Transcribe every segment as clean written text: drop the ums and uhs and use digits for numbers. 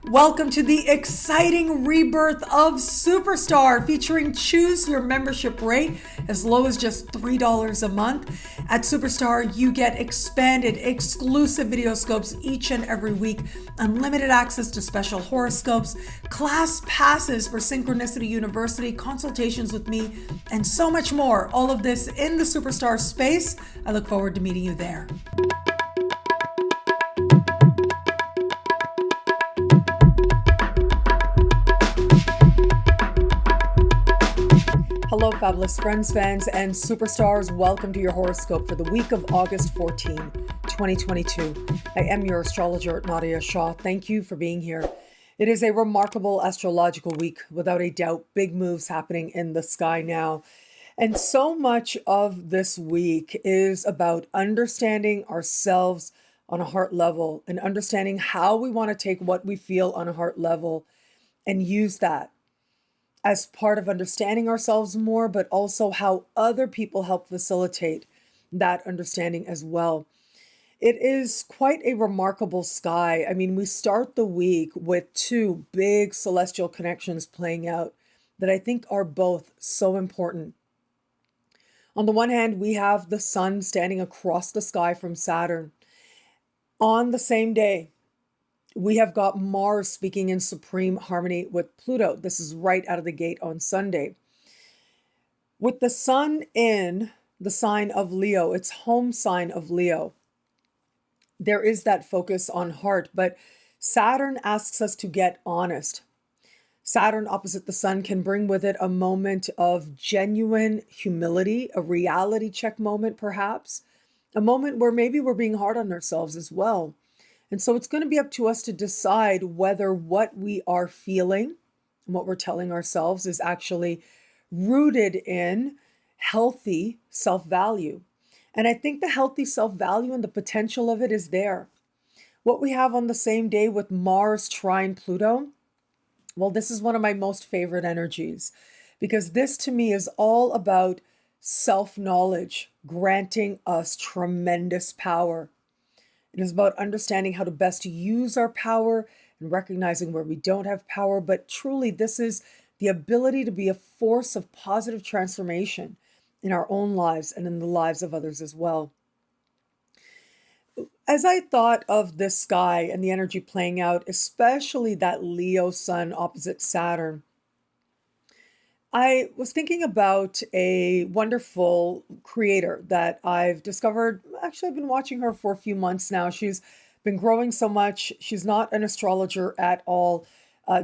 Welcome to the exciting rebirth of Superstar, featuring choose your membership rate as low as just $3 a month. At Superstar, you get expanded, exclusive video scopes each and every week, unlimited access to special horoscopes, class passes for Synchronicity University, consultations with me, and so much more. All of this in the Superstar space. I look forward to meeting you there. Hello, fabulous friends, fans, and superstars. Welcome to your horoscope for the week of August 14, 2022. I am your astrologer, Nadiya Shah. Thank you for being here. It is a remarkable astrological week, without a doubt. Big moves happening in the sky now. And so much of this week is about understanding ourselves on a heart level and understanding how we want to take what we feel on a heart level and use that as part of understanding ourselves more, but also how other people help facilitate that understanding as well. It is quite a remarkable sky. I mean, we start the week with two big celestial connections playing out that I think are both so important. On the one hand, we have the sun standing across the sky from Saturn. On the same day, we have got Mars speaking in supreme harmony with Pluto. This is right out of the gate on Sunday. With the sun in the sign of Leo, its home sign of Leo, there is that focus on heart, but Saturn asks us to get honest. Saturn opposite the sun can bring with it a moment of genuine humility, a reality check moment perhaps, a moment where maybe we're being hard on ourselves as well. And so it's going to be up to us to decide whether what we are feeling and what we're telling ourselves is actually rooted in healthy self-value. And I think the healthy self-value and the potential of it is there. What we have on the same day with Mars trine Pluto, well, this is one of my most favorite energies, because this to me is all about self-knowledge, granting us tremendous power. It is about understanding how to best use our power and recognizing where we don't have power. But truly, this is the ability to be a force of positive transformation in our own lives and in the lives of others as well. As I thought of this sky and the energy playing out, especially that Leo sun opposite Saturn, I was thinking about a wonderful creator that I've discovered. Actually, I've been watching her for a few months now. She's been growing so much. She's not an astrologer at all,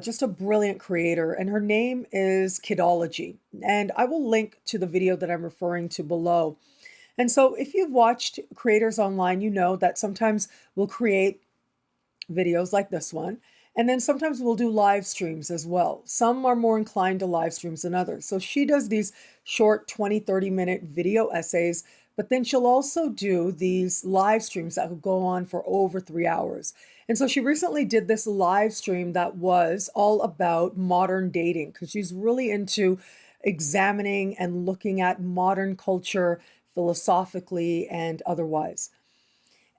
just a brilliant creator. And her name is Kidology. And I will link to the video that I'm referring to below. And so if you've watched creators online, you know that sometimes we'll create videos like this one. And then sometimes we'll do live streams as well. Some are more inclined to live streams than others. So she does these short 20, 30-minute video essays, but then she'll also do these live streams that will go on for over 3 hours. And so she recently did this live stream that was all about modern dating, because she's really into examining and looking at modern culture philosophically and otherwise.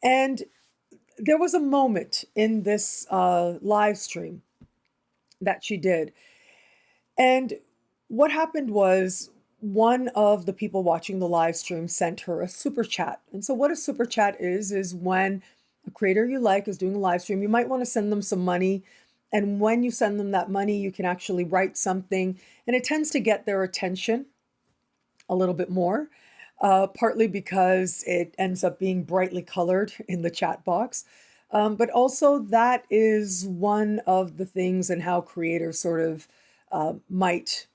And there was a moment in this live stream that she did. And what happened was one of the people watching the live stream sent her a super chat. And so what a super chat is when a creator you like is doing a live stream, you might want to send them some money. And when you send them that money, you can actually write something. And it tends to get their attention a little bit more. Partly because it ends up being brightly colored in the chat box. But also that is one of the things and how creators sort of might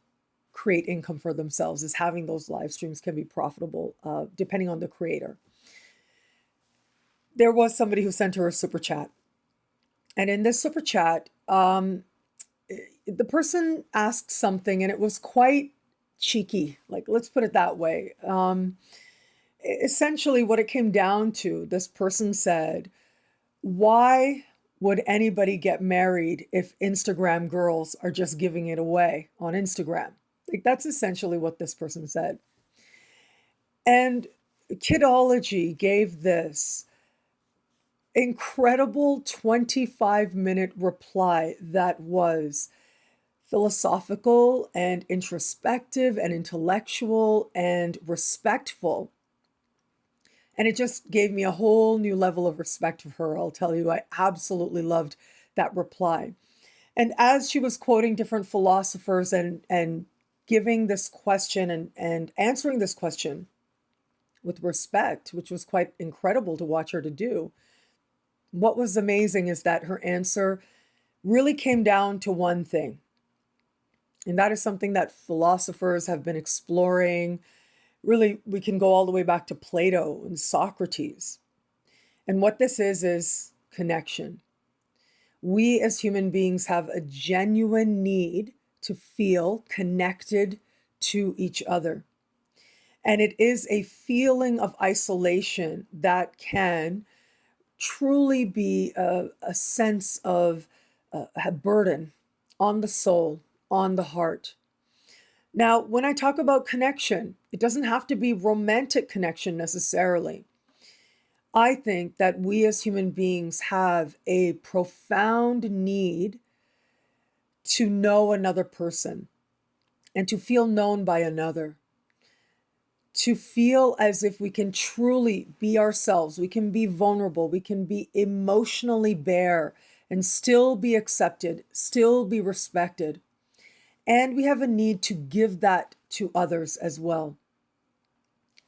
create income for themselves, is having those live streams can be profitable depending on the creator. There was somebody who sent her a super chat. And in this super chat, the person asked something and it was quite cheeky, like, let's put it that way. Essentially what it came down to, this person said, why would anybody get married if Instagram girls are just giving it away on Instagram? Like, that's essentially what this person said. And Kidology gave this incredible 25-minute reply that was philosophical and introspective and intellectual and respectful. And it just gave me a whole new level of respect for her. I'll tell you, I absolutely loved that reply. And as she was quoting different philosophers and giving this question and answering this question with respect, which was quite incredible to watch her to do, what was amazing is that her answer really came down to one thing. And that is something that philosophers have been exploring. Really, we can go all the way back to Plato and Socrates. And what this is connection. We as human beings have a genuine need to feel connected to each other. And it is a feeling of isolation that can truly be a sense of a burden on the soul, on the heart. Now, when I talk about connection, it doesn't have to be romantic connection necessarily. I think that we as human beings have a profound need to know another person and to feel known by another, to feel as if we can truly be ourselves, we can be vulnerable, we can be emotionally bare and still be accepted, still be respected. And we have a need to give that to others as well.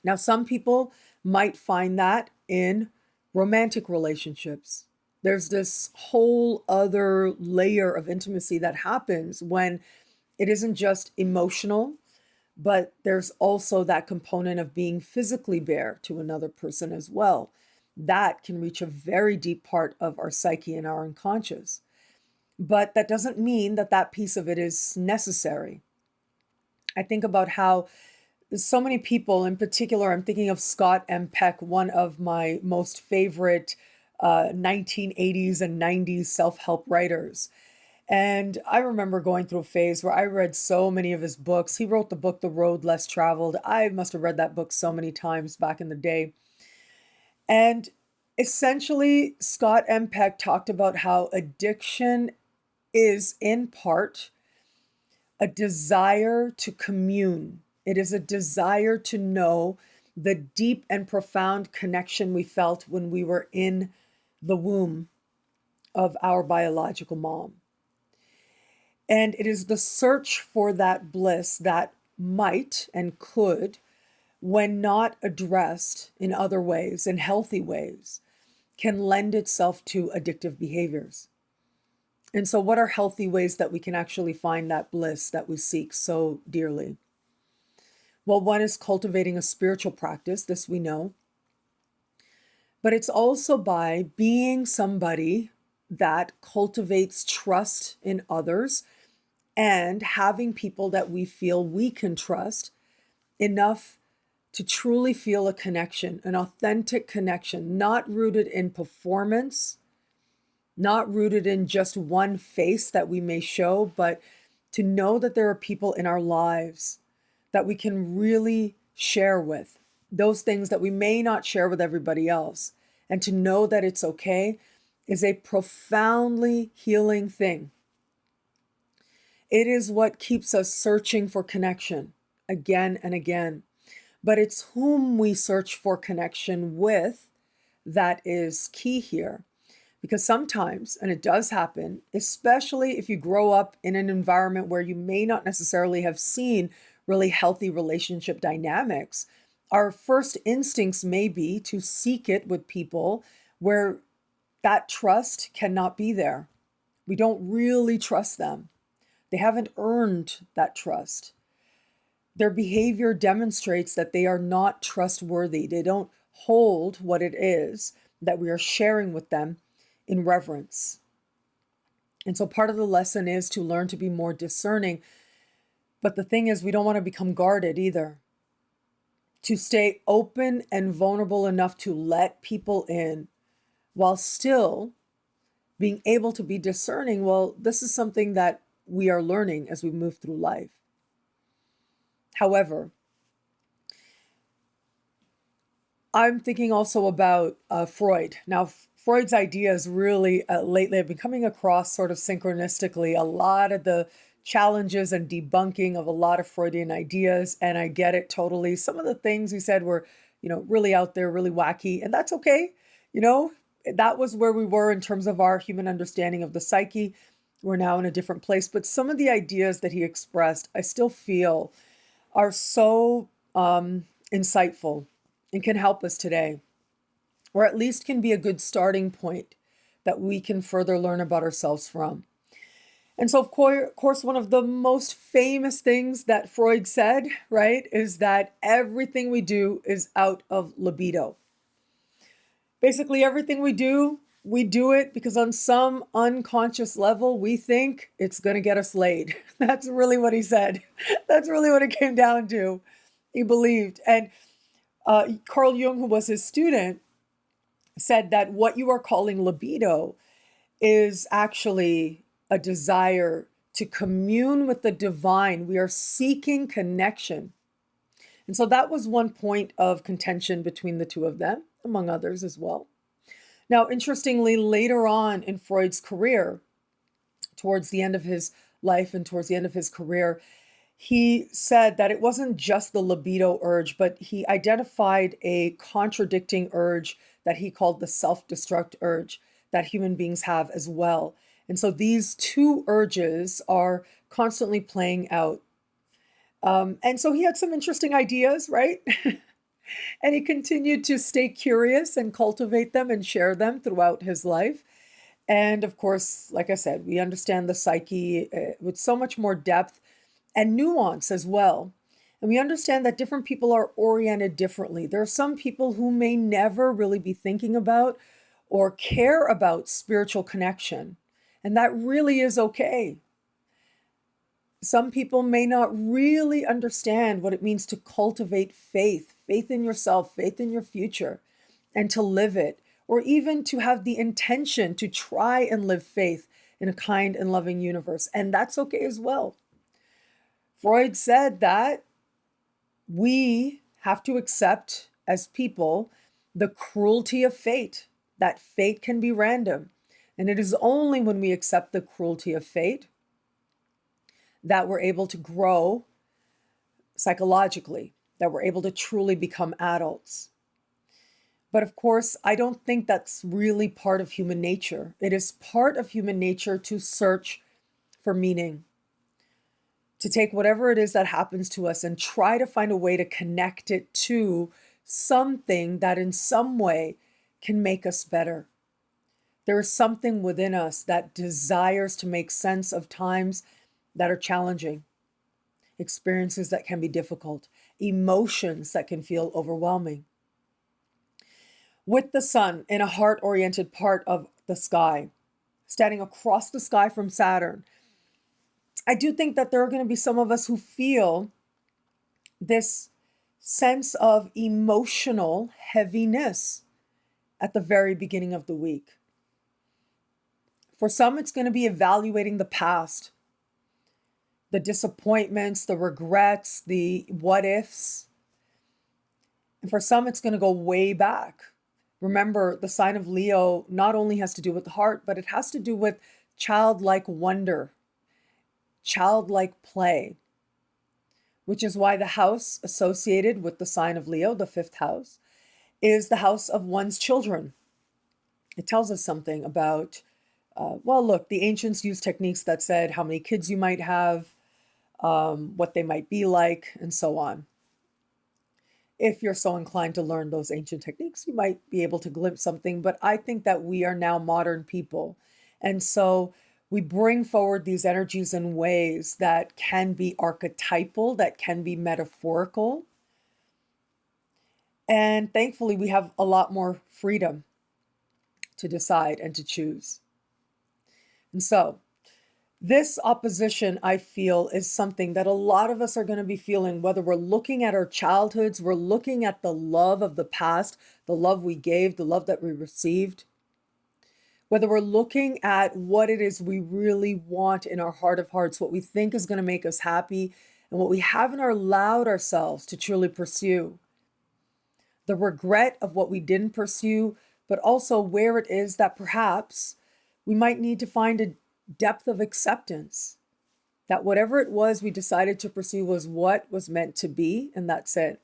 Now, some people might find that in romantic relationships. There's this whole other layer of intimacy that happens when it isn't just emotional, but there's also that component of being physically bare to another person as well. That can reach a very deep part of our psyche and our unconscious. But that doesn't mean that that piece of it is necessary. I think about how so many people, in particular, I'm thinking of Scott M. Peck, one of my most favorite 1980s and 90s self-help writers. And I remember going through a phase where I read so many of his books. He wrote the book, The Road Less Traveled. I must have read that book so many times back in the day. And essentially, Scott M. Peck talked about how addiction is in part a desire to commune. It is a desire to know the deep and profound connection we felt when we were in the womb of our biological mom. And it is the search for that bliss that might and could, when not addressed in other ways, in healthy ways, can lend itself to addictive behaviors. And so what are healthy ways that we can actually find that bliss that we seek so dearly? Well, one is cultivating a spiritual practice, this we know. But it's also by being somebody that cultivates trust in others and having people that we feel we can trust enough to truly feel a connection, an authentic connection, not rooted in performance, not rooted in just one face that we may show, but to know that there are people in our lives that we can really share with, those things that we may not share with everybody else. And to know that it's okay is a profoundly healing thing. It is what keeps us searching for connection again and again. But it's whom we search for connection with that is key here. Because sometimes, and it does happen, especially if you grow up in an environment where you may not necessarily have seen really healthy relationship dynamics, our first instincts may be to seek it with people where that trust cannot be there. We don't really trust them. They haven't earned that trust. Their behavior demonstrates that they are not trustworthy. They don't hold what it is that we are sharing with them in reverence. And so part of the lesson is to learn to be more discerning. But the thing is, we don't want to become guarded either. To stay open and vulnerable enough to let people in while still being able to be discerning. Well, this is something that we are learning as we move through life. However, I'm thinking also about Freud. Now, Freud's ideas really lately have been coming across sort of synchronistically a lot of the challenges and debunking of a lot of Freudian ideas. And I get it totally. Some of the things he said were, really out there, really wacky, and that's okay. You know, that was where we were in terms of our human understanding of the psyche. We're now in a different place. But some of the ideas that he expressed, I still feel are so insightful and can help us today, or at least can be a good starting point that we can further learn about ourselves from. And so, of course, one of the most famous things that Freud said, right, is that everything we do is out of libido. Basically, everything we do it because on some unconscious level, we think it's going to get us laid. That's really what he said. That's really what it came down to. He believed. And Carl Jung, who was his student, said that what you are calling libido is actually a desire to commune with the divine. We are seeking connection. And so that was one point of contention between the two of them, among others as well. Now, interestingly, later on in Freud's career, towards the end of his life and towards the end of his career, he said that it wasn't just the libido urge, but he identified a contradicting urge that he called the self-destruct urge that human beings have as well. And so these two urges are constantly playing out. And so he had some interesting ideas, right? And he continued to stay curious and cultivate them and share them throughout his life. And of course, like I said, we understand the psyche with so much more depth and nuance as well. And we understand that different people are oriented differently. There are some people who may never really be thinking about or care about spiritual connection. And that really is okay. Some people may not really understand what it means to cultivate faith in yourself, faith in your future, and to live it, or even to have the intention to try and live faith in a kind and loving universe. And that's okay as well. Freud said that we have to accept as people the cruelty of fate, that fate can be random. And it is only when we accept the cruelty of fate that we're able to grow psychologically, that we're able to truly become adults. But of course, I don't think that's really part of human nature. It is part of human nature to search for meaning, to take whatever it is that happens to us and try to find a way to connect it to something that in some way can make us better. There is something within us that desires to make sense of times that are challenging, experiences that can be difficult, emotions that can feel overwhelming. With the sun in a heart-oriented part of the sky, standing across the sky from Saturn, I do think that there are going to be some of us who feel this sense of emotional heaviness at the very beginning of the week. For some, it's going to be evaluating the past, the disappointments, the regrets, the what ifs. And for some, it's going to go way back. Remember, the sign of Leo not only has to do with the heart, but it has to do with childlike wonder, childlike play, which is why the house associated with the sign of Leo, the fifth house, is the house of one's children. It tells us something about, look, the ancients used techniques that said how many kids you might have, what they might be like, and so on. If you're so inclined to learn those ancient techniques, you might be able to glimpse something, but I think that we are now modern people. And so we bring forward these energies in ways that can be archetypal, that can be metaphorical. And thankfully, we have a lot more freedom to decide and to choose. And so this opposition, I feel, is something that a lot of us are going to be feeling, whether we're looking at our childhoods, we're looking at the love of the past, the love we gave, the love that we received, whether we're looking at what it is we really want in our heart of hearts, what we think is going to make us happy, and what we haven't allowed ourselves to truly pursue. The regret of what we didn't pursue, but also where it is that perhaps we might need to find a depth of acceptance that whatever it was we decided to pursue was what was meant to be, and that's it.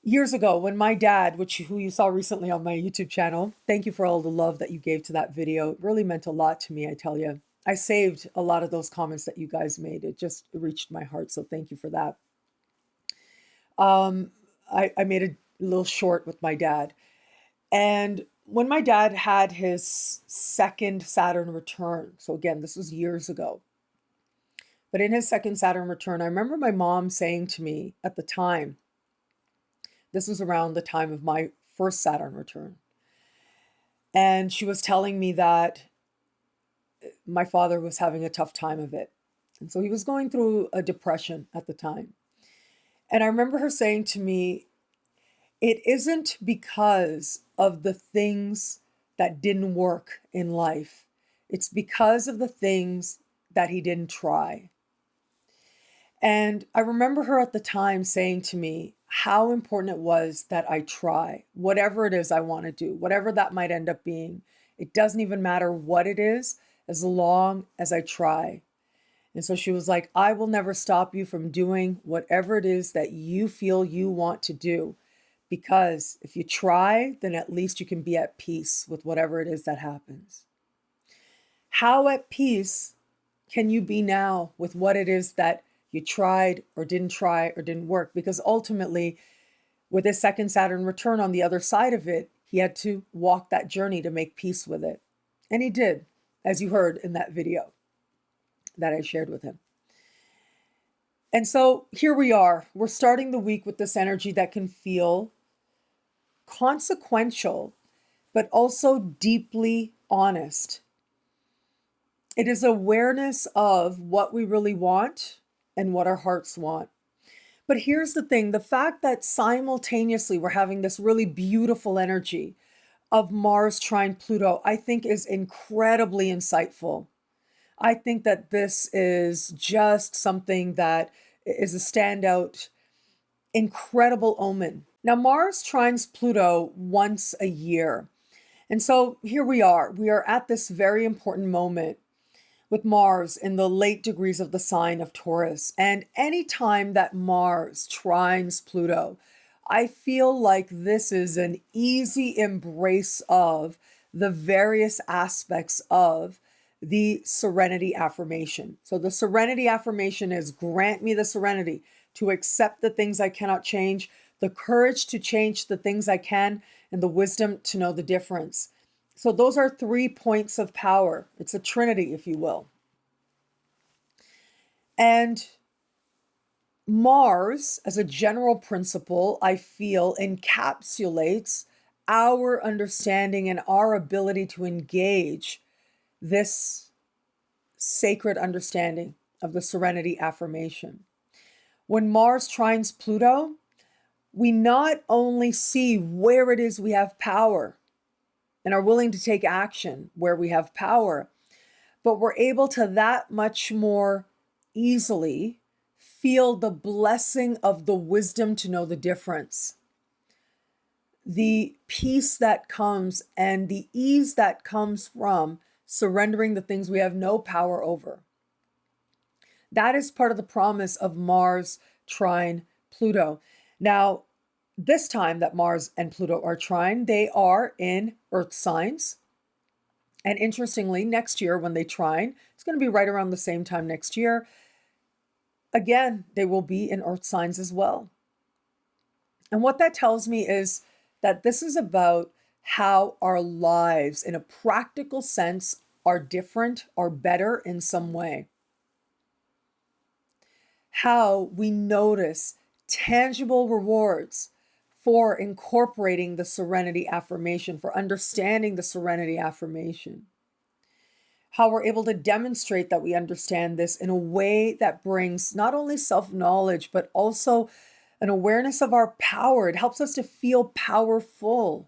Years ago, when my dad, who you saw recently on my YouTube channel, thank you for all the love that you gave to that video. It really meant a lot to me, I tell you. I saved a lot of those comments that you guys made. It just reached my heart, so thank you for that. I made a little short with my dad. And when my dad had his second Saturn return, so again, this was years ago, but in his second Saturn return, I remember my mom saying to me at the time, this was around the time of my first Saturn return, and she was telling me that my father was having a tough time of it. And so he was going through a depression at the time. And I remember her saying to me, it isn't because of the things that didn't work in life. It's because of the things that he didn't try. And I remember her at the time saying to me how important it was that I try whatever it is I want to do, whatever that might end up being. It doesn't even matter what it is, as long as I try. And so she was like, I will never stop you from doing whatever it is that you feel you want to do. Because if you try, then at least you can be at peace with whatever it is that happens. How at peace can you be now with what it is that you tried or didn't try or didn't work? Because ultimately, with his second Saturn return on the other side of it, he had to walk that journey to make peace with it. And he did, as you heard in that video that I shared with him. And so here we are. We're starting the week with this energy that can feel consequential, but also deeply honest. It is awareness of what we really want and what our hearts want. But here's the thing, the fact that simultaneously we're having this really beautiful energy of Mars trine Pluto, I think is incredibly insightful. I think that this is just something that is a standout, incredible omen. Now, Mars trines Pluto once a year. And so here we are. We are at this very important moment with Mars in the late degrees of the sign of Taurus. And anytime that Mars trines Pluto, I feel like this is an easy embrace of the various aspects of the serenity affirmation. So the serenity affirmation is grant me the serenity to accept the things I cannot change, the courage to change the things I can, and the wisdom to know the difference. So those are 3 points of power. It's a trinity, if you will. And Mars, as a general principle, I feel encapsulates our understanding and our ability to engage this sacred understanding of the serenity affirmation. When Mars trines Pluto, we not only see where it is we have power and are willing to take action where we have power, but we're able to that much more easily feel the blessing of the wisdom to know the difference, the peace that comes and the ease that comes from surrendering the things we have no power over. That is part of the promise of Mars trine Pluto. Now, this time that Mars and Pluto are trine, they are in Earth signs. And interestingly, next year when they trine, it's going to be right around the same time next year. Again, they will be in Earth signs as well. And what that tells me is that this is about how our lives, in a practical sense, are different or better in some way. How we notice tangible rewards for incorporating the serenity affirmation, for understanding the serenity affirmation. How we're able to demonstrate that we understand this in a way that brings not only self-knowledge, but also an awareness of our power. It helps us to feel powerful.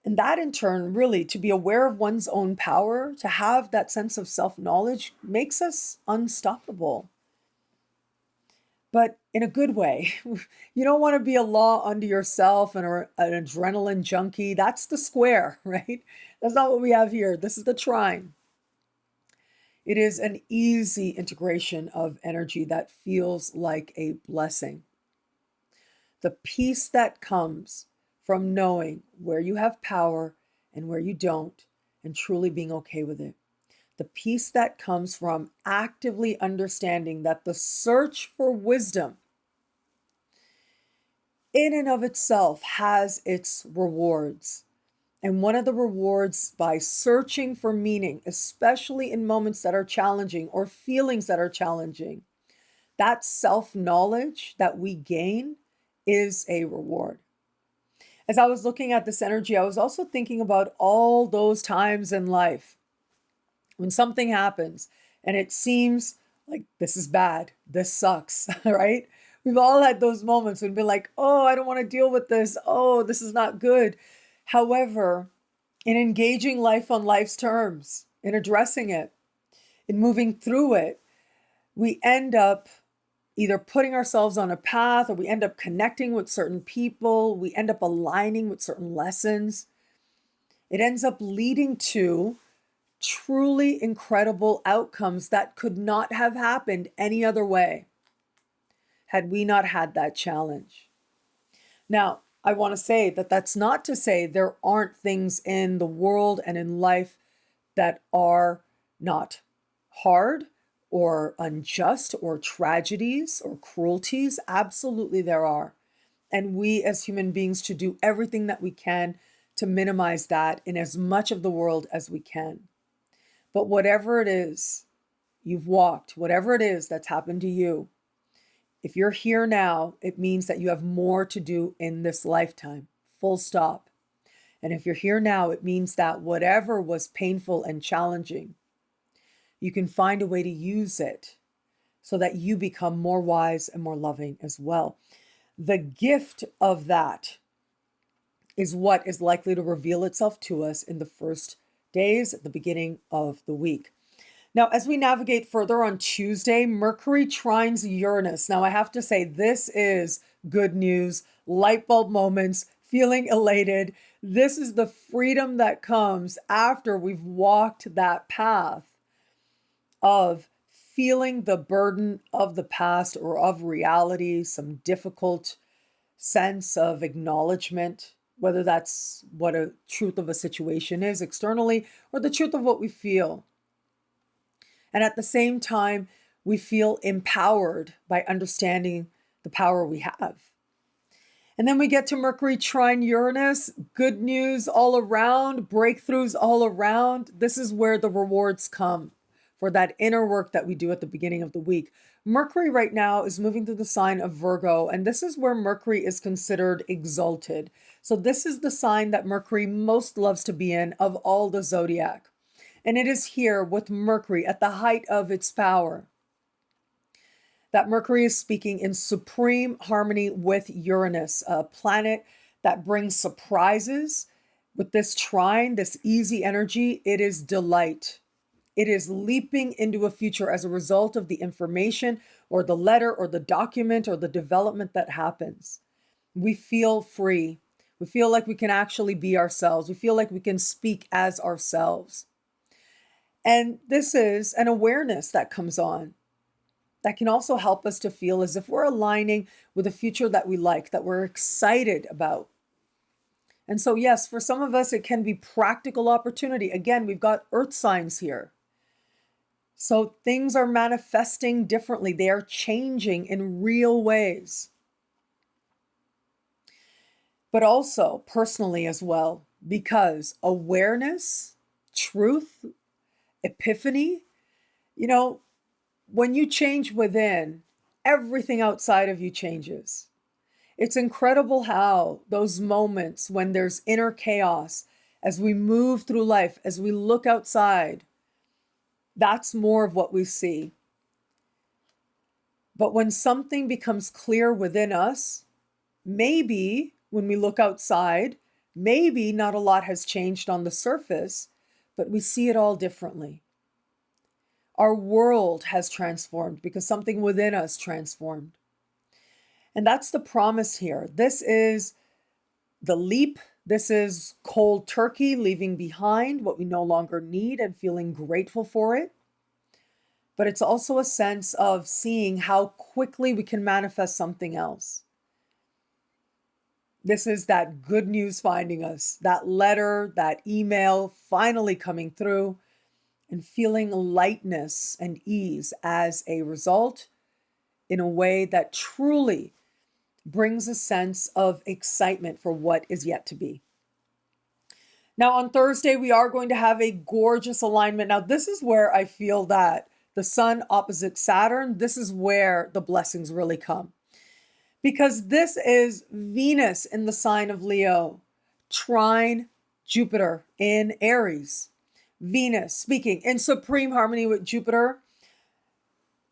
And that in turn, really, to be aware of one's own power, to have that sense of self-knowledge, makes us unstoppable. but in a good way. You don't want to be a law unto yourself and an adrenaline junkie. That's the square, right? That's not what we have here. This is the trine. It is an easy integration of energy that feels like a blessing. The peace that comes from knowing where you have power and where you don't, and truly being okay with it. The peace that comes from actively understanding that the search for wisdom in and of itself has its rewards. And one of the rewards by searching for meaning, especially in moments that are challenging or feelings that are challenging, that self-knowledge that we gain is a reward. As I was looking at this energy, I was also thinking about all those times in life when something happens and it seems like this is bad, this sucks, right? We've all had those moments when we're like, oh, I don't want to deal with this. Oh, this is not good. However, in engaging life on life's terms, in addressing it, in moving through it, we end up either putting ourselves on a path, or we end up connecting with certain people. We end up aligning with certain lessons. It ends up leading to truly incredible outcomes that could not have happened any other way had we not had that challenge. Now, I want to say that that's not to say there aren't things in the world and in life that are not hard or unjust or tragedies or cruelties. Absolutely there are. And we as human beings should do everything that we can to minimize that in as much of the world as we can. But whatever it is you've walked, whatever it is that's happened to you, if you're here now, it means that you have more to do in this lifetime, full stop. And if you're here now, it means that whatever was painful and challenging, you can find a way to use it so that you become more wise and more loving as well. The gift of that is what is likely to reveal itself to us in the first days at the beginning of the week. Now, as we navigate further on Tuesday, Mercury trines Uranus. Now, I have to say, this is good news, light bulb moments, feeling elated. This is the freedom that comes after we've walked that path of feeling the burden of the past or of reality, some difficult sense of acknowledgement, whether that's what a truth of a situation is externally or the truth of what we feel. And at the same time, we feel empowered by understanding the power we have. And then we get to Mercury trine Uranus, good news all around, breakthroughs all around. This is where the rewards come for that inner work that we do at the beginning of the week. Mercury right now is moving through the sign of Virgo, and this is where Mercury is considered exalted. So this is the sign that Mercury most loves to be in of all the zodiac. And it is here with Mercury at the height of its power that Mercury is speaking in supreme harmony with Uranus, a planet that brings surprises. With this trine, this easy energy, it is delight. It is leaping into a future as a result of the information or the letter or the document or the development that happens. We feel free. We feel like we can actually be ourselves. We feel like we can speak as ourselves. And this is an awareness that comes on that can also help us to feel as if we're aligning with a future that we like, that we're excited about. And so, yes, for some of us, it can be practical opportunity. Again, we've got earth signs here. So things are manifesting differently. They are changing in real ways. But also personally as well, because awareness, truth, epiphany, when you change within, everything outside of you changes. It's incredible how those moments when there's inner chaos, as we move through life, as we look outside, that's more of what we see. But when something becomes clear within us, maybe when we look outside, maybe not a lot has changed on the surface, but we see it all differently. Our world has transformed because something within us transformed. And that's the promise here. This is the leap. This is cold turkey, leaving behind what we no longer need and feeling grateful for it. But it's also a sense of seeing how quickly we can manifest something else. This is that good news finding us, that letter, that email finally coming through, and feeling lightness and ease as a result in a way that truly brings a sense of excitement for what is yet to be. Now, on Thursday, we are going to have a gorgeous alignment. Now, this is where I feel that the Sun opposite Saturn, this is where the blessings really come. Because this is Venus in the sign of Leo, trine Jupiter in Aries. Venus speaking in supreme harmony with Jupiter.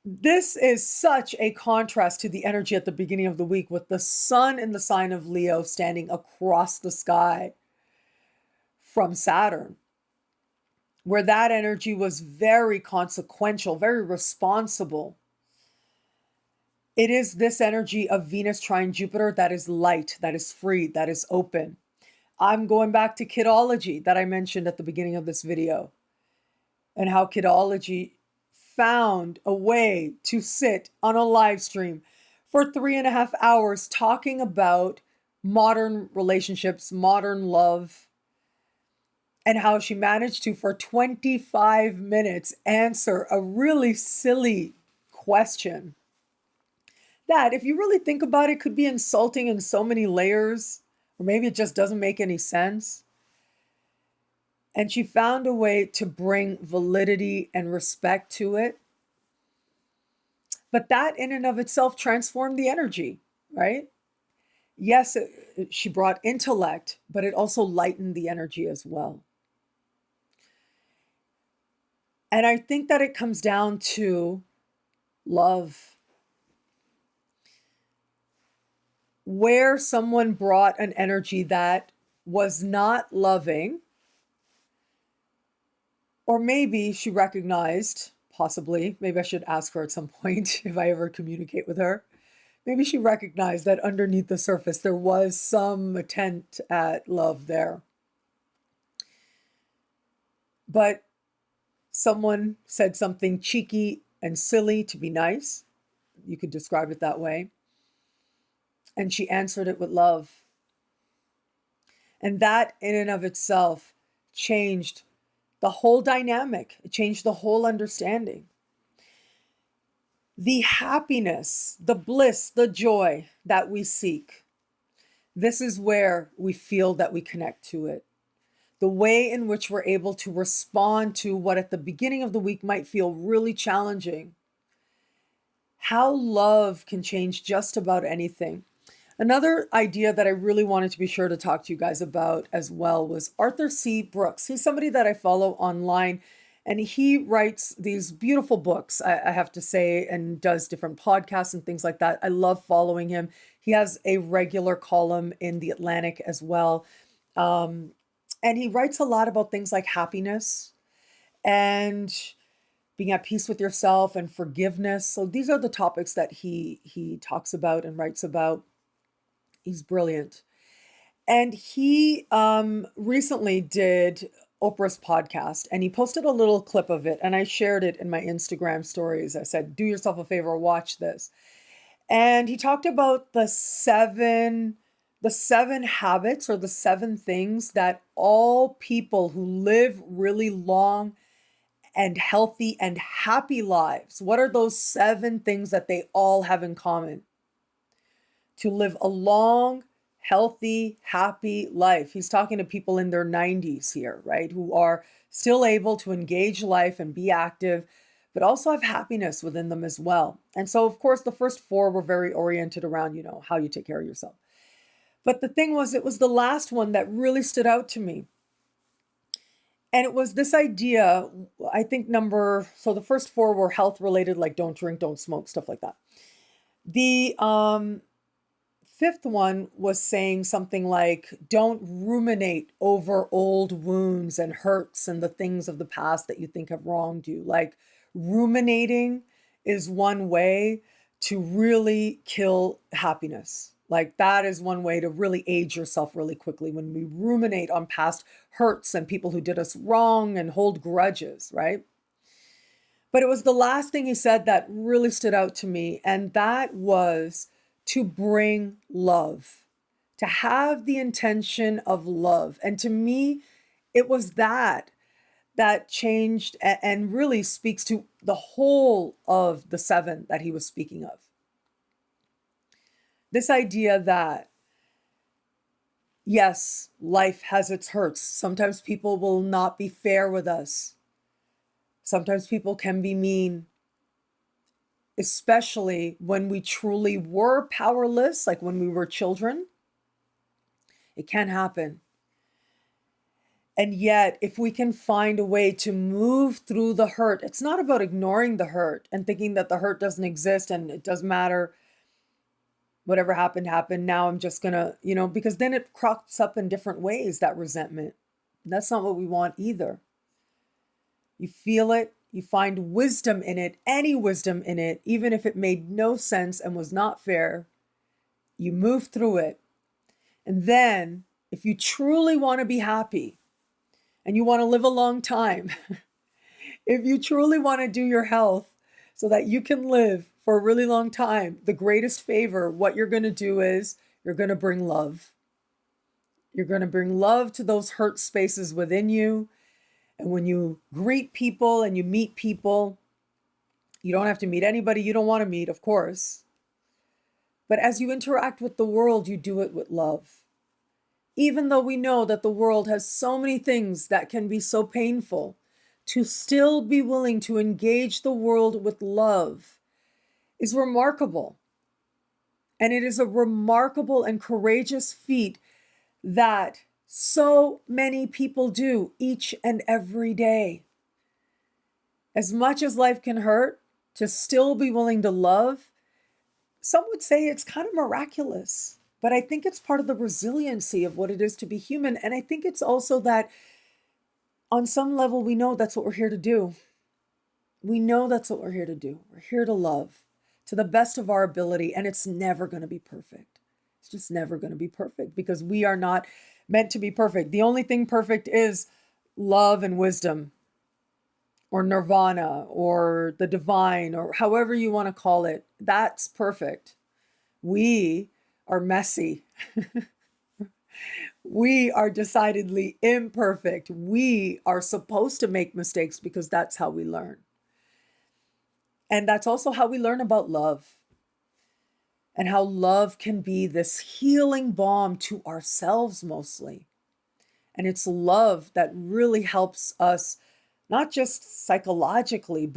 This is such a contrast to the energy at the beginning of the week with the Sun in the sign of Leo standing across the sky from Saturn, where that energy was very consequential, very responsible. It is this energy of Venus trine Jupiter that is light, that is free, that is open. I'm going back to Kidology that I mentioned at the beginning of this video, and how Kidology found a way to sit on a live stream for 3.5 hours talking about modern relationships, modern love, and how she managed to, for 25 minutes, answer a really silly question that, if you really think about it, could be insulting in so many layers, or maybe it just doesn't make any sense. And she found a way to bring validity and respect to it. But that in and of itself transformed the energy, right? Yes, she brought intellect, but it also lightened the energy as well. And I think that it comes down to love. Where someone brought an energy that was not loving, or maybe she recognized, possibly, maybe I should ask her at some point if I ever communicate with her. Maybe she recognized that underneath the surface there was some attempt at love there. But someone said something cheeky and silly to be nice. You could describe it that way. And she answered it with love. And that in and of itself changed the whole dynamic. It changed the whole understanding. The happiness, the bliss, the joy that we seek, this is where we feel that we connect to it. The way in which we're able to respond to what at the beginning of the week might feel really challenging. How love can change just about anything. Another idea that I really wanted to be sure to talk to you guys about as well was Arthur C. Brooks. He's somebody that I follow online, and he writes these beautiful books, I have to say, and does different podcasts and things like that. I love following him. He has a regular column in The Atlantic as well. And he writes a lot about things like happiness and being at peace with yourself and forgiveness. So these are the topics that he talks about and writes about. He's brilliant. And he recently did Oprah's podcast, and he posted a little clip of it, and I shared it in my Instagram stories. I said, do yourself a favor, watch this. And he talked about the seven habits, or the 7 things that all people who live really long and healthy and happy lives, what are those 7 things that they all have in common? To live a long, healthy, happy life. He's talking to people in their 90s here, right? Who are still able to engage life and be active, but also have happiness within them as well. And so, of course, the first 4 were very oriented around, how you take care of yourself. But the thing was, it was the last one that really stood out to me. And it was this idea, I think so the first 4 were health related, like don't drink, don't smoke, stuff like that. The 5th one was saying something like, don't ruminate over old wounds and hurts and the things of the past that you think have wronged you. Like ruminating is one way to really kill happiness. Like that is one way to really age yourself really quickly, when we ruminate on past hurts and people who did us wrong and hold grudges, right? But it was the last thing he said that really stood out to me, and that was to bring love, to have the intention of love. And to me, it was that changed and really speaks to the whole of the 7 that he was speaking of. This idea that, yes, life has its hurts. Sometimes people will not be fair with us. Sometimes people can be mean, especially when we truly were powerless, like when we were children. It can happen. And yet, if we can find a way to move through the hurt, it's not about ignoring the hurt and thinking that the hurt doesn't exist and it doesn't matter. Whatever happened, happened. Now I'm just going to, because then it crops up in different ways, that resentment. And that's not what we want either. You feel it, you find wisdom in it, any wisdom in it, even if it made no sense and was not fair. You move through it. And then, if you truly want to be happy and you want to live a long time, if you truly want to do your health so that you can live for a really long time, the greatest favor, what you're going to do is you're going to bring love. You're going to bring love to those hurt spaces within you. And when you greet people and you meet people, you don't have to meet anybody you don't want to meet, of course. But as you interact with the world, you do it with love. Even though we know that the world has so many things that can be so painful, to still be willing to engage the world with love is remarkable. And it is a remarkable and courageous feat that so many people do each and every day. As much as life can hurt, to still be willing to love, some would say it's kind of miraculous. But I think it's part of the resiliency of what it is to be human. And I think it's also that on some level, we know that's what we're here to do. We know that's what we're here to do. We're here to love to the best of our ability. And it's never going to be perfect. It's just never going to be perfect because we are not meant to be perfect. The only thing perfect is love and wisdom, or nirvana, or the divine, or however you want to call it. That's perfect. We are messy. We are decidedly imperfect. We are supposed to make mistakes because that's how we learn. And that's also how we learn about love, and how love can be this healing balm to ourselves mostly. And it's love that really helps us, not just psychologically,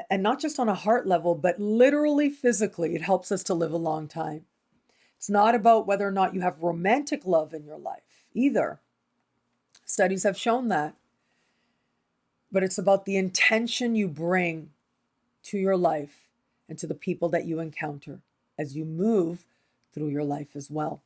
and not just on a heart level, but literally physically. It helps us to live a long time. It's not about whether or not you have romantic love in your life either. Studies have shown that. But it's about the intention you bring to your life and to the people that you encounter as you move through your life as well.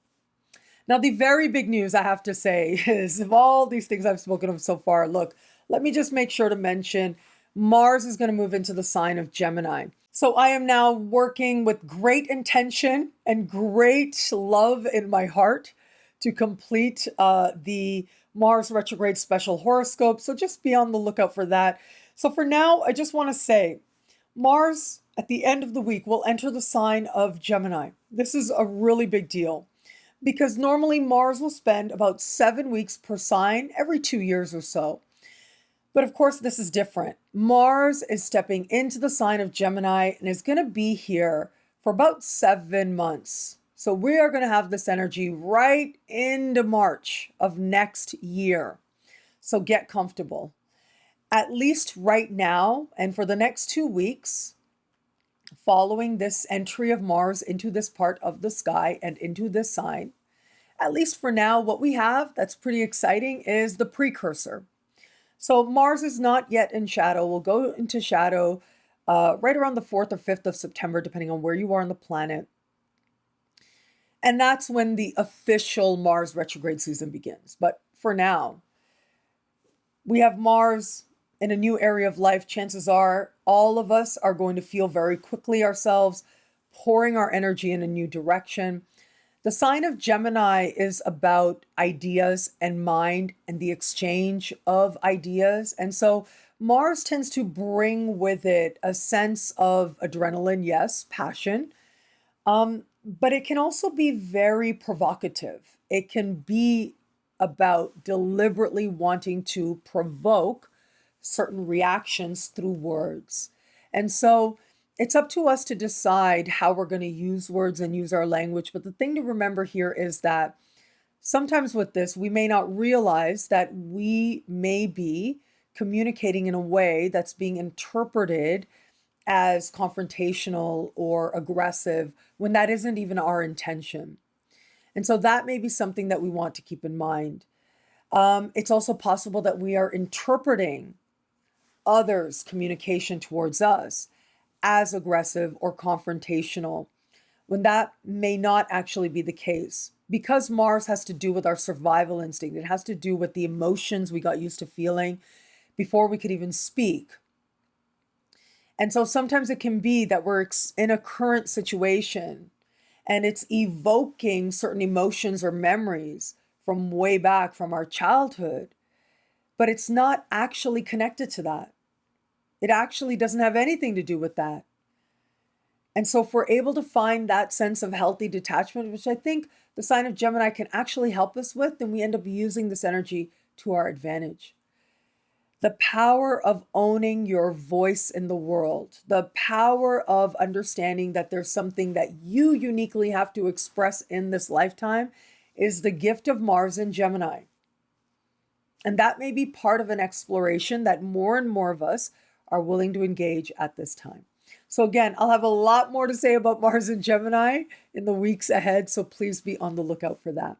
Now, the very big news I have to say is, of all these things I've spoken of so far, look, let me just make sure to mention Mars is going to move into the sign of Gemini. So I am now working with great intention and great love in my heart to complete the Mars retrograde special horoscope. So just be on the lookout for that. So for now, I just want to say Mars at the end of the week will enter the sign of Gemini. This is a really big deal because normally Mars will spend about 7 weeks per sign every 2 years or so. But of course, this is different. Mars is stepping into the sign of Gemini and is going to be here for about 7 months. So we are going to have this energy right into March of next year. So get comfortable. At least right now, and for the next 2 weeks, following this entry of Mars into this part of the sky and into this sign, at least for now, what we have that's pretty exciting is the precursor. So Mars is not yet in shadow. We'll go into shadow right around the 4th or 5th of September, depending on where you are on the planet. And that's when the official Mars retrograde season begins. But for now, we have Mars in a new area of life, chances are all of us are going to feel very quickly ourselves pouring our energy in a new direction. The sign of Gemini is about ideas and mind and the exchange of ideas. And so Mars tends to bring with it a sense of adrenaline, yes, passion, but it can also be very provocative. It can be about deliberately wanting to provoke certain reactions through words. And so it's up to us to decide how we're going to use words and use our language. But the thing to remember here is that sometimes with this, we may not realize that we may be communicating in a way that's being interpreted as confrontational or aggressive when that isn't even our intention. And so that may be something that we want to keep in mind. It's also possible that we are interpreting others' communication towards us as aggressive or confrontational, when that may not actually be the case. Because Mars has to do with our survival instinct, it has to do with the emotions we got used to feeling before we could even speak. And so sometimes it can be that we're in a current situation and it's evoking certain emotions or memories from way back from our childhood, but it's not actually connected to that. It actually doesn't have anything to do with that. And so if we're able to find that sense of healthy detachment, which I think the sign of Gemini can actually help us with, then we end up using this energy to our advantage. The power of owning your voice in the world, the power of understanding that there's something that you uniquely have to express in this lifetime is the gift of Mars in Gemini. And that may be part of an exploration that more and more of us are willing to engage at this time. So again, I'll have a lot more to say about Mars in Gemini in the weeks ahead, so please be on the lookout for that.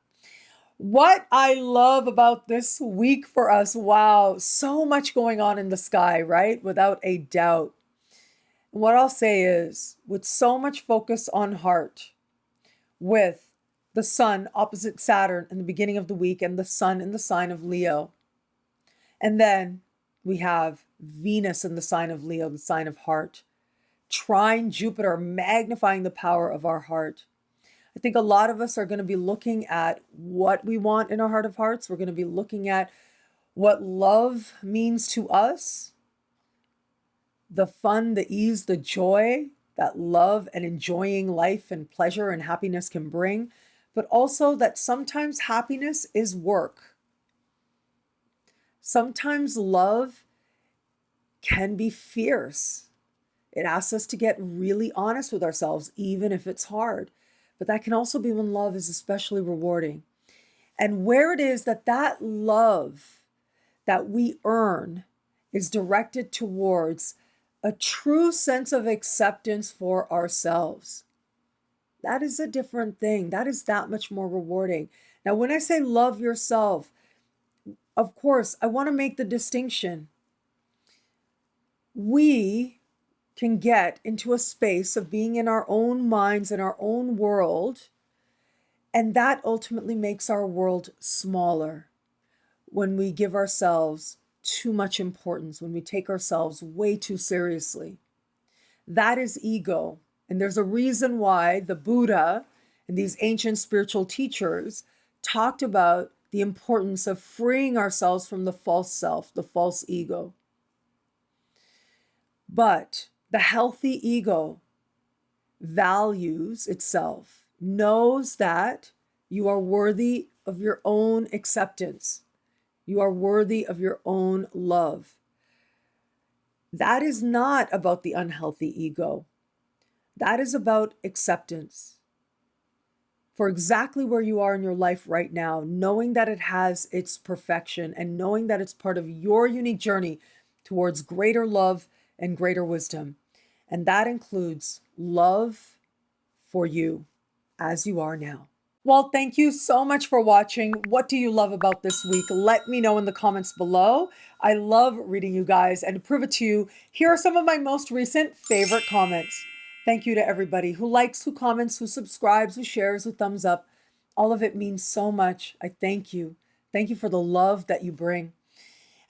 What I love about this week for us, wow, so much going on in the sky, right? Without a doubt. And what I'll say is, with so much focus on heart, with the sun opposite Saturn in the beginning of the week and the sun in the sign of Leo. And then we have Venus in the sign of Leo, the sign of heart, trine Jupiter, magnifying the power of our heart. I think a lot of us are going to be looking at what we want in our heart of hearts. We're going to be looking at what love means to us, the fun, the ease, the joy that love and enjoying life and pleasure and happiness can bring, but also that sometimes happiness is work. Sometimes love can be fierce. It asks us to get really honest with ourselves, even if it's hard. But that can also be when love is especially rewarding. And where it is that that love that we earn is directed towards a true sense of acceptance for ourselves. That is a different thing. That is that much more rewarding. Now, when I say love yourself, of course, I want to make the distinction. We can get into a space of being in our own minds, in our own world, and that ultimately makes our world smaller when we give ourselves too much importance, when we take ourselves way too seriously. That is ego. And there's a reason why the Buddha and these ancient spiritual teachers talked about the importance of freeing ourselves from the false self, the false ego. But the healthy ego values itself, knows that you are worthy of your own acceptance. You are worthy of your own love. That is not about the unhealthy ego. That is about acceptance for exactly where you are in your life right now, knowing that it has its perfection and knowing that it's part of your unique journey towards greater love and greater wisdom. And that includes love for you as you are now. Well, thank you so much for watching. What do you love about this week? Let me know in the comments below. I love reading you guys, and to prove it to you, here are some of my most recent favorite comments. Thank you to everybody who likes, who comments, who subscribes, who shares, who thumbs up. All of it means so much. I thank you. Thank you for the love that you bring.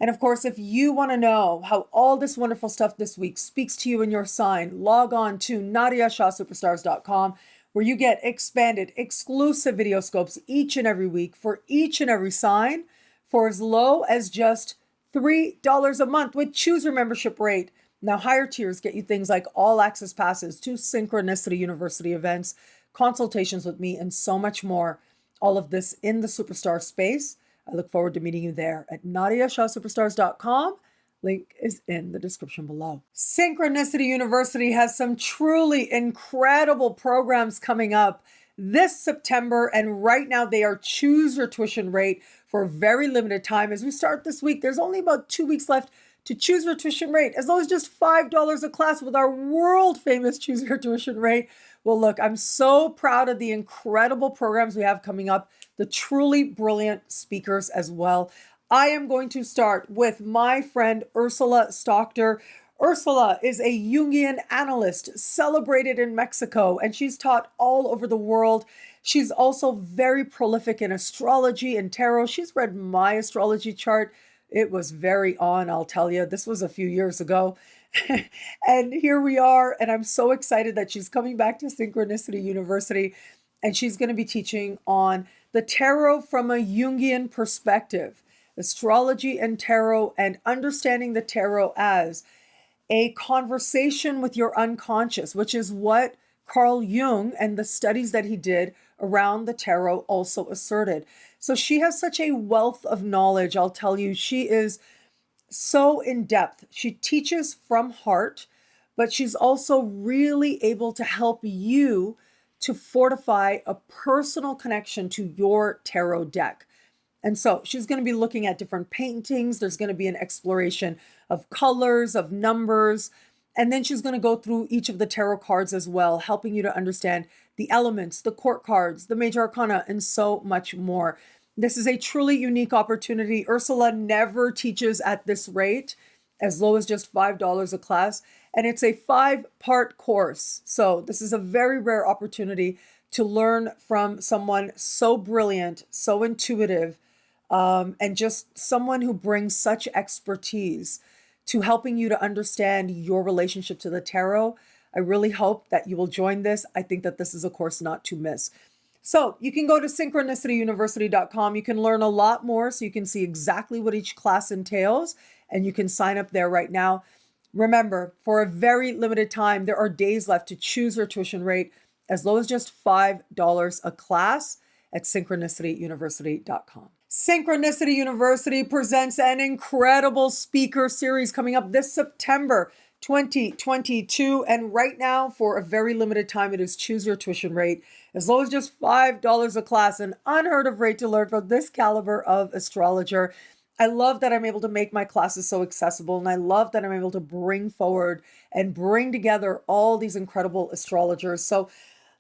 And of course, if you want to know how all this wonderful stuff this week speaks to you in your sign, log on to NadiyaShahSuperstars.com, where you get expanded, exclusive video scopes each and every week for each and every sign for as low as just $3 a month with chooser membership rate. Now, higher tiers get you things like all access passes to Synchronicity University events, consultations with me, and so much more. All of this in the Superstar space. I look forward to meeting you there at NadiyaShahSuperstars.com. Link is in the description below. Synchronicity University has some truly incredible programs coming up this September, and right now they are choose your tuition rate for a very limited time. As we start this week, there's only about 2 weeks left to choose your tuition rate, as low as just $5 a class with our world famous choose your tuition rate. Well, look, I'm so proud of the incredible programs we have coming up, the truly brilliant speakers as well. I am going to start with my friend Ursula Stockder. Ursula is a Jungian analyst celebrated in Mexico, and she's taught all over the world. She's also very prolific in astrology and tarot. She's read my astrology chart. It was very on, I'll tell you. This was a few years ago. And here we are, and I'm so excited that she's coming back to Synchronicity University, and she's going to be teaching on the tarot from a Jungian perspective, astrology and tarot, and understanding the tarot as a conversation with your unconscious, which is what Carl Jung and the studies that he did around the tarot also asserted. So she has such a wealth of knowledge. I'll tell you, she is so in depth. She teaches from heart, but she's also really able to help you to fortify a personal connection to your tarot deck. And so she's going to be looking at different paintings. There's going to be an exploration of colors, of numbers, and then she's going to go through each of the tarot cards as well, helping you to understand the elements, the court cards, the major arcana, and so much more. This is a truly unique opportunity. Ursula never teaches at this rate, as low as just $5 a class, and it's a 5-part course. So this is a very rare opportunity to learn from someone so brilliant, so intuitive, and just someone who brings such expertise to helping you to understand your relationship to the tarot. I really hope that you will join this. I think that this is a course not to miss. So you can go to synchronicityuniversity.com. You can learn a lot more, so you can see exactly what each class entails, and you can sign up there right now. Remember, for a very limited time, there are days left to choose your tuition rate as low as just $5 a class at synchronicityuniversity.com. Synchronicity University presents an incredible speaker series coming up this September 2022. And right now, for a very limited time, it is choose your tuition rate as low as just $5 a class, an unheard of rate to learn from this caliber of astrologer. I love that I'm able to make my classes so accessible, and I love that I'm able to bring forward and bring together all these incredible astrologers. So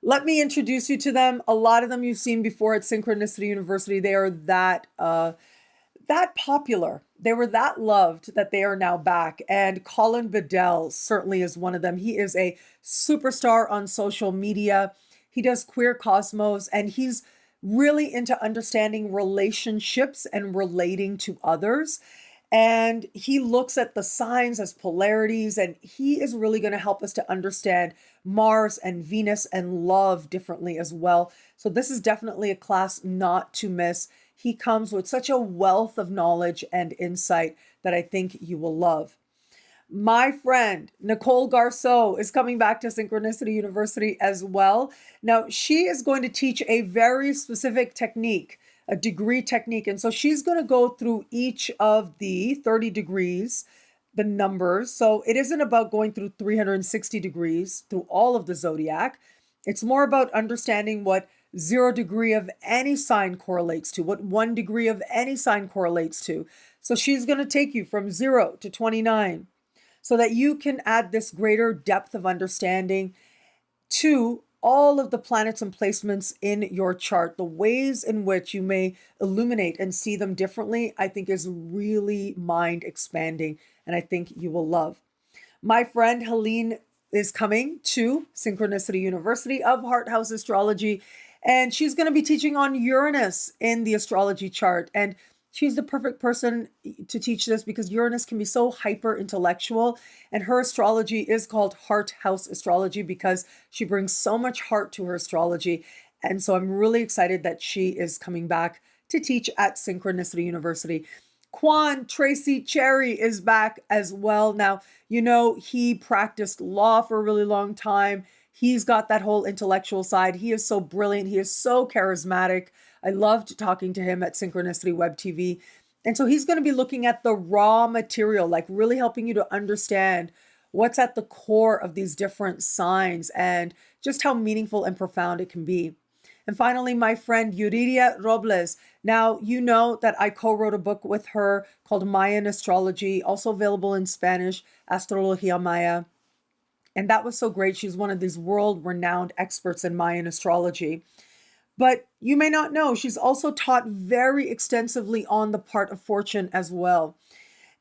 let me introduce you to them. A lot of them you've seen before at Synchronicity University. They are that popular. They were that loved that they are now back. And Colin Bedell certainly is one of them. He is a superstar on social media. He does Queer Cosmos, and he's really into understanding relationships and relating to others. And he looks at the signs as polarities, and he is really going to help us to understand Mars and Venus and love differently as well. So this is definitely a class not to miss. He comes with such a wealth of knowledge and insight that I think you will love. My friend, Nicole Garceau, is coming back to Synchronicity University as well. Now, she is going to teach a very specific technique, a degree technique. And so she's going to go through each of the 30 degrees, the numbers. So it isn't about going through 360 degrees through all of the zodiac. It's more about understanding what 0 degree of any sign correlates to, what 1 degree of any sign correlates to. So she's going to take you from 0 to 29 so that you can add this greater depth of understanding to all of the planets and placements in your chart. The ways in which you may illuminate and see them differently, I think is really mind expanding, and I think you will love. My friend Helene is coming to Synchronicity University of Heart House Astrology, and she's going to be teaching on Uranus in the astrology chart. And She's the perfect person to teach this because Uranus can be so hyper intellectual, and her astrology is called Heart House Astrology because she brings so much heart to her astrology. And so I'm really excited that she is coming back to teach at Synchronicity University. Quan Tracy Cherry is back as well. Now, you know, he practiced law for a really long time. He's got that whole intellectual side. He is so brilliant. He is so charismatic. I loved talking to him at Synchronicity Web TV. And so he's going to be looking at the raw material, like really helping you to understand what's at the core of these different signs and just how meaningful and profound it can be. And finally, my friend Yuridia Robles. Now, you know that I co-wrote a book with her called Mayan Astrology, also available in Spanish, Astrología Maya. And that was so great. She's one of these world-renowned experts in Mayan astrology. But you may not know, she's also taught very extensively on the part of fortune as well.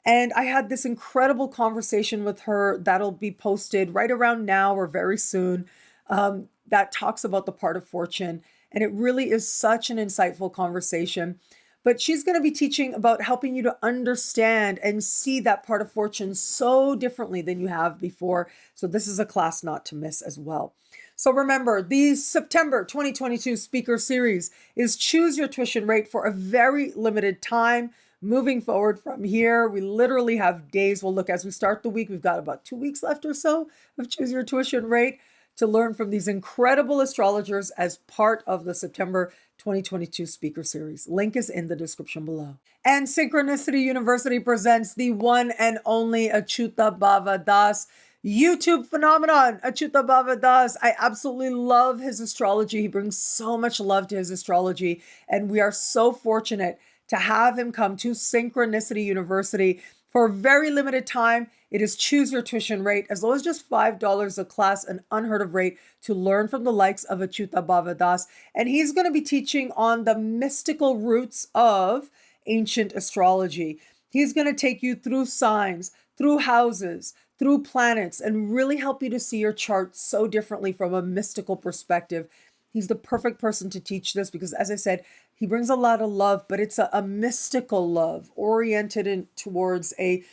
And I had this incredible conversation with her that'll be posted right around now or very soon, that talks about the part of fortune. And it really is such an insightful conversation. But she's going to be teaching about helping you to understand and see that part of fortune so differently than you have before. So this is a class not to miss as well. So remember, the September 2022 speaker series is Choose Your Tuition Rate for a very limited time. Moving forward from here, we literally have days. We'll look as we start the week. We've got about 2 weeks left or so of Choose Your Tuition Rate to learn from these incredible astrologers as part of the September 2022 speaker series. Link is in the description below. And Synchronicity University presents the one and only Acyuta-bhava Das YouTube phenomenon, Acyuta-bhava Das. I absolutely love his astrology. He brings so much love to his astrology, and we are so fortunate to have him come to Synchronicity University for a very limited time. It is Choose Your Tuition Rate, as low as just $5 a class, an unheard of rate to learn from the likes of Acyuta-bhava Das. And he's going to be teaching on the mystical roots of ancient astrology. He's going to take you through signs, through houses, through planets, and really help you to see your chart so differently from a mystical perspective. He's the perfect person to teach this because, as I said, he brings a lot of love, but it's a mystical love oriented towards a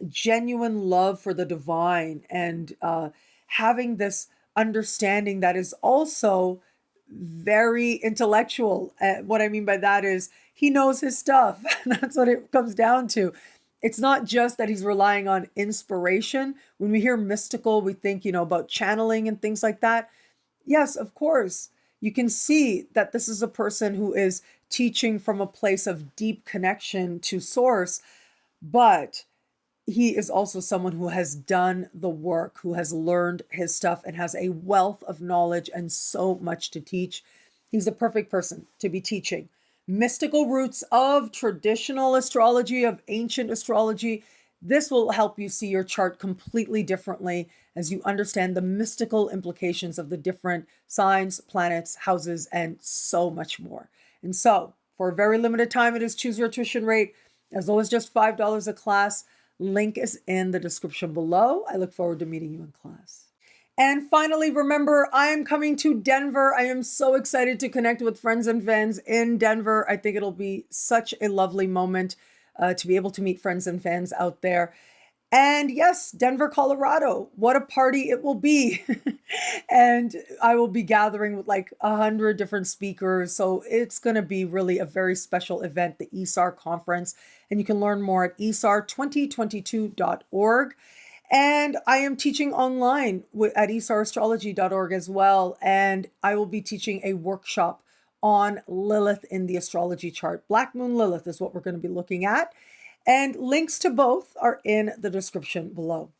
genuine love for the divine and having this understanding that is also very intellectual. What I mean by that is he knows his stuff. That's what it comes down to. It's not just that he's relying on inspiration. When we hear mystical, we think, you know, about channeling and things like that. Yes, of course. You can see that this is a person who is teaching from a place of deep connection to source, but he is also someone who has done the work, who has learned his stuff and has a wealth of knowledge and so much to teach. He's the perfect person to be teaching mystical roots of traditional astrology, of ancient astrology. This will help you see your chart completely differently as you understand the mystical implications of the different signs, planets, houses, and so much more. And so, for a very limited time, it is Choose Your Tuition Rate, as low as just $5 a class. Link is in the description below. I look forward to meeting you in class. And finally, remember, I am coming to Denver. I am so excited to connect with friends and fans in Denver. I think it'll be such a lovely moment to be able to meet friends and fans out there. And yes, Denver, Colorado, what a party it will be. And I will be gathering with like 100 different speakers. So it's going to be really a very special event, the ISAR conference. And you can learn more at ISAR2022.org. And I am teaching online at isarastrology.org as well. And I will be teaching a workshop on Lilith in the astrology chart. Black Moon Lilith is what we're going to be looking at. And links to both are in the description below.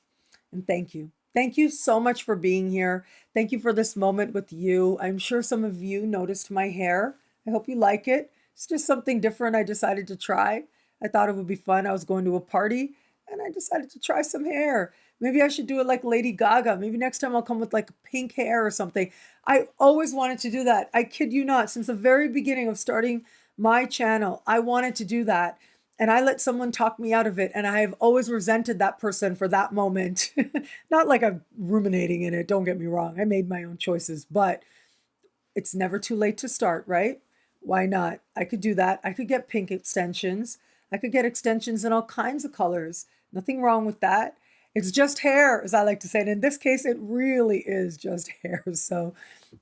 And thank you. Thank you so much for being here. Thank you for this moment with you. I'm sure some of you noticed my hair. I hope you like it. It's just something different I decided to try. I thought it would be fun. I was going to a party and I decided to try some hair. Maybe I should do it like Lady Gaga. Maybe next time I'll come with like pink hair or something. I always wanted to do that. I kid you not. Since the very beginning of starting my channel, I wanted to do that. And I let someone talk me out of it. And I have always resented that person for that moment. Not like I'm ruminating in it. Don't get me wrong. I made my own choices, but it's never too late to start, right? Why not? I could do that. I could get pink extensions. I could get extensions in all kinds of colors. Nothing wrong with that. It's just hair, as I like to say. And in this case, it really is just hair. So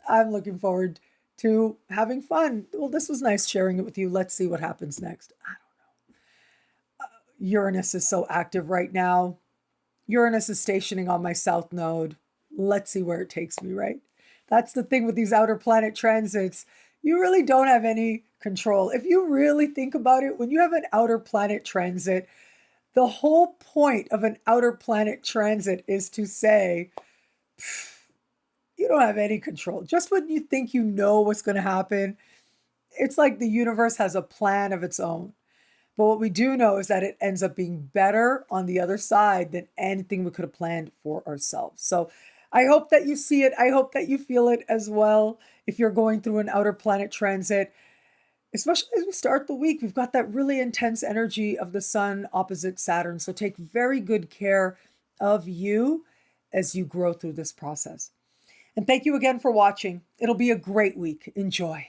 I'm looking forward to having fun. Well, this was nice sharing it with you. Let's see what happens next. I don't know. Uranus is so active right now. Uranus is stationing on my south node. Let's see where it takes me, right? That's the thing with these outer planet transits. You really don't have any control. If you really think about it, when you have an outer planet transit, the whole point of an outer planet transit is to say, you don't have any control. Just when you think you know what's going to happen, it's like the universe has a plan of its own. But what we do know is that it ends up being better on the other side than anything we could have planned for ourselves. So I hope that you see it. I hope that you feel it as well. If you're going through an outer planet transit, especially as we start the week, we've got that really intense energy of the sun opposite Saturn. So take very good care of you as you grow through this process. And thank you again for watching. It'll be a great week. Enjoy.